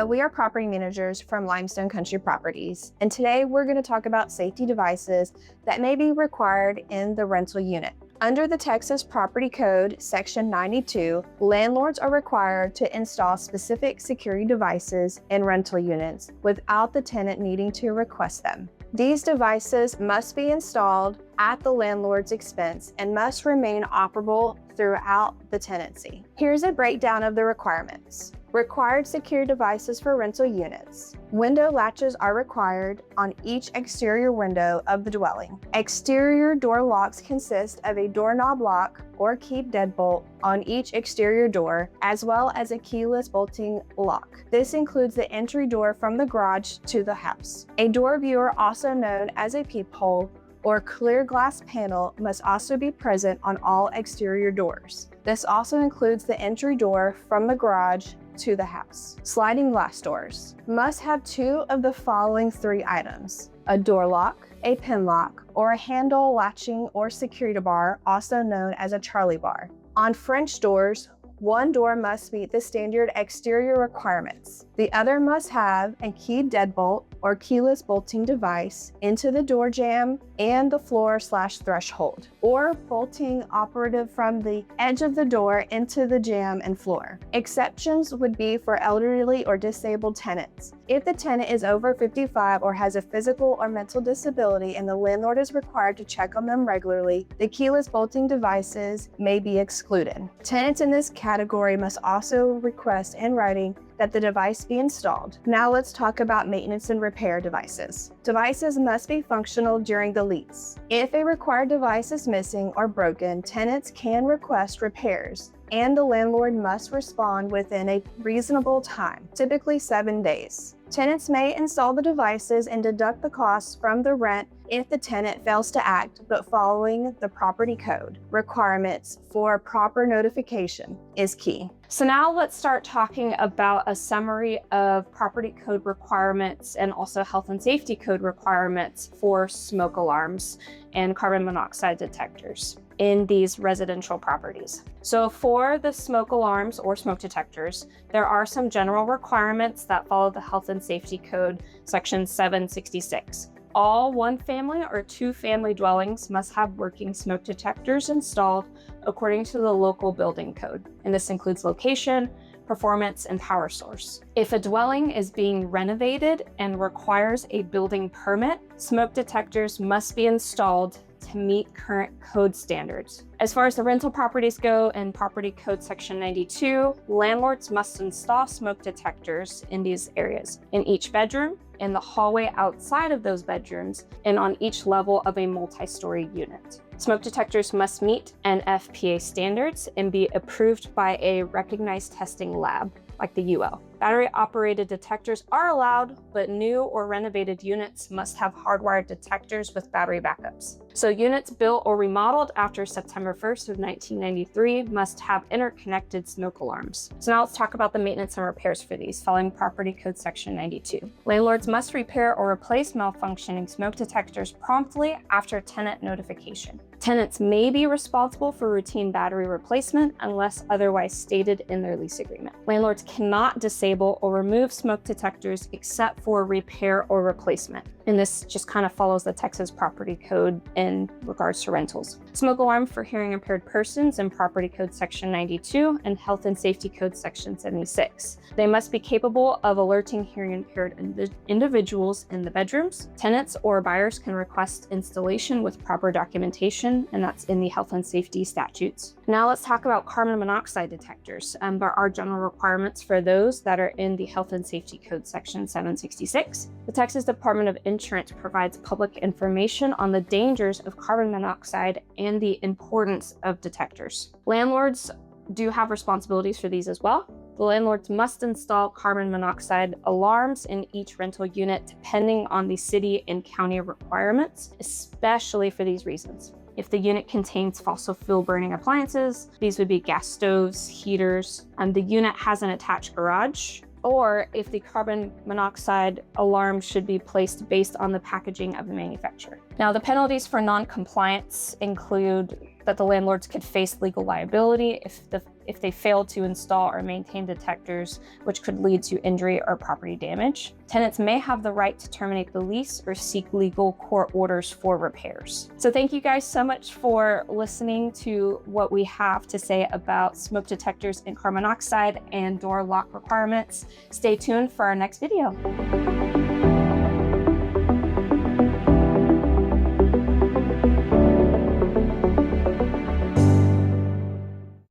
Hello, we are property managers from Limestone Country Properties, and today we're going to talk about safety devices that may be required in the rental unit. Under the Texas Property Code, Section 92, landlords are required to install specific security devices in rental units without the tenant needing to request them. These devices must be installed at the landlord's expense and must remain operable throughout the tenancy. Here's a breakdown of the requirements. Required security devices for rental units. Window latches are required on each exterior window of the dwelling. Exterior door locks consist of a doorknob lock or key deadbolt on each exterior door, as well as a keyless bolting lock. This includes the entry door from the garage to the house. A door viewer, also known as a peephole, or clear glass panel must also be present on all exterior doors. This also includes the entry door from the garage to the house. Sliding glass doors must have two of the following three items: a door lock, a pin lock, or a handle latching or security bar, also known as a Charlie bar. On French doors, one door must meet the standard exterior requirements. The other must have a key deadbolt or keyless bolting device into the door jamb and the floor/threshold, or bolting operative from the edge of the door into the jamb and floor. Exceptions would be for elderly or disabled tenants. If the tenant is over 55 or has a physical or mental disability and the landlord is required to check on them regularly, the keyless bolting devices may be excluded. Tenants in this category must also request in writing that the device be installed. Now let's talk about maintenance and repair devices. Devices must be functional during the lease. If a required device is missing or broken, tenants can request repairs, and the landlord must respond within a reasonable time, typically 7 days. Tenants may install the devices and deduct the costs from the rent if the tenant fails to act, but following the property code requirements for proper notification is key. So now let's start talking about a summary of property code requirements and also health and safety code requirements for smoke alarms and carbon monoxide detectors in these residential properties. So for the smoke alarms or smoke detectors, there are some general requirements that follow the Health and Safety Code, Section 766. All one-family or two-family dwellings must have working smoke detectors installed according to the local building code, and this includes location, performance, and power source. If a dwelling is being renovated and requires a building permit, smoke detectors must be installed to meet current code standards. As far as the rental properties go, in Property Code Section 92, landlords must install smoke detectors in these areas, in each bedroom, in the hallway outside of those bedrooms, and on each level of a multi-story unit. Smoke detectors must meet NFPA standards and be approved by a recognized testing lab, like the UL. Battery-operated detectors are allowed, but new or renovated units must have hardwired detectors with battery backups. So units built or remodeled after September 1st of 1993 must have interconnected smoke alarms. So now let's talk about the maintenance and repairs for these, following Property Code Section 92. Landlords must repair or replace malfunctioning smoke detectors promptly after tenant notification. Tenants may be responsible for routine battery replacement unless otherwise stated in their lease agreement. Landlords cannot disable or remove smoke detectors except for repair or replacement. And this just kind of follows the Texas Property Code in regards to rentals. Smoke alarm for hearing impaired persons in Property Code Section 92 and Health and Safety Code Section 76. They must be capable of alerting hearing impaired individuals in the bedrooms. Tenants or buyers can request installation with proper documentation, and that's in the health and safety statutes. Now let's talk about carbon monoxide detectors. There are general requirements for those that are in the Health and Safety Code Section 766. The Texas Department of Insurance provides public information on the dangers of carbon monoxide and the importance of detectors. Landlords do have responsibilities for these as well. The landlords must install carbon monoxide alarms in each rental unit depending on the city and county requirements, especially for these reasons. If the unit contains fossil fuel burning appliances, these would be gas stoves, heaters, and the unit has an attached garage, or if the carbon monoxide alarm should be placed based on the packaging of the manufacturer. Now, the penalties for non-compliance include that the landlords could face legal liability if they fail to install or maintain detectors, which could lead to injury or property damage. Tenants may have the right to terminate the lease or seek legal court orders for repairs. So thank you guys so much for listening to what we have to say about smoke detectors and carbon monoxide and door lock requirements. Stay tuned for our next video.